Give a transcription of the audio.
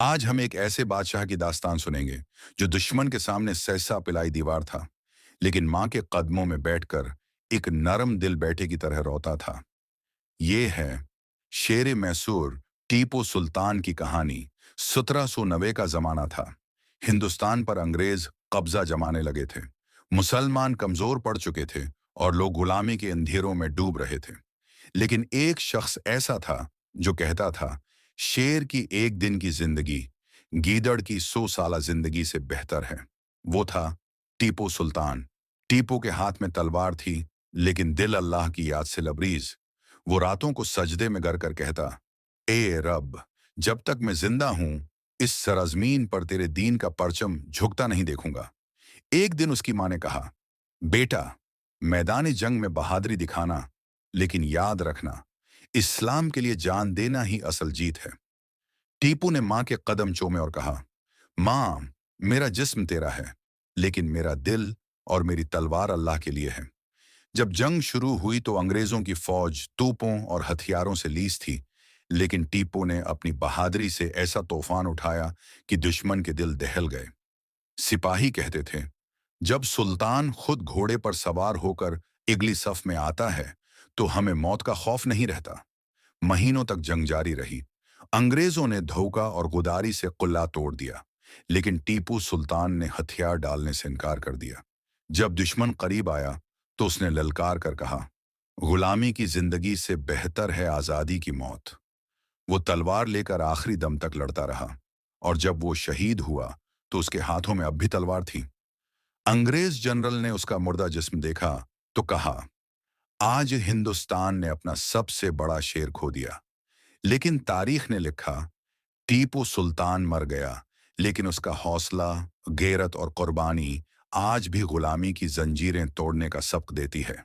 आज हम एक ऐसे बादशाह की दास्तान सुनेंगे जो दुश्मन के सामने सहसा पिलाई दीवार था, लेकिन मां के कदमों में बैठकर एक नरम दिल बेटे की तरह रोता था। ये है शेर मैसूर टीपू सुल्तान की कहानी। 1790 का जमाना था। हिंदुस्तान पर अंग्रेज कब्जा जमाने लगे थे। मुसलमान कमजोर पड़ चुके थे और लोग गुलामी के अंधेरों में डूब रहे थे। लेकिन एक शख्स ऐसा था जो कहता था, शेर की एक दिन की जिंदगी गीदड़ की 100 साला जिंदगी से बेहतर है। वो था टीपू सुल्तान। टीपू के हाथ में तलवार थी, लेकिन दिल अल्लाह की याद से लबरीज। वो रातों को सजदे में गर कर कहता, ए रब, जब तक मैं जिंदा हूं इस सरजमीन पर तेरे दीन का परचम झुकता नहीं देखूंगा। एक दिन उसकी मां ने कहा, बेटा, मैदानी जंग में बहादुरी दिखाना, लेकिन याद रखना, इस्लाम के लिए जान देना ही असल जीत है। टीपू ने मां के कदम चूमे और कहा, मां, मेरा जिस्म तेरा है, लेकिन मेरा दिल और मेरी तलवार अल्लाह के लिए है। जब जंग शुरू हुई तो अंग्रेजों की फौज तोपों और हथियारों से लैस थी, लेकिन टीपू ने अपनी बहादुरी से ऐसा तूफान उठाया कि दुश्मन के दिल दहल गए। सिपाही कहते थे, जब सुल्तान खुद घोड़े पर सवार होकर अगली सफ में आता है तो हमें मौत का खौफ नहीं रहता। महीनों तक जंग जारी रही। अंग्रेजों ने धोखा और गुदारी से कुल्ला तोड़ दिया, लेकिन टीपू सुल्तान ने हथियार डालने से इनकार कर दिया। जब दुश्मन करीब आया तो उसने ललकार कर कहा, गुलामी की जिंदगी से बेहतर है आजादी की मौत। वो तलवार लेकर आखिरी दम तक लड़ता रहा, और जब वो शहीद हुआ तो उसके हाथों में अब भी तलवार थी। अंग्रेज जनरल ने उसका मुर्दा जिस्म देखा तो कहा, आज हिंदुस्तान ने अपना सबसे बड़ा शेर खो दिया। लेकिन तारीख ने लिखा, टीपू सुल्तान मर गया, लेकिन उसका हौसला, गैरत और कुर्बानी आज भी गुलामी की जंजीरें तोड़ने का सबक देती है।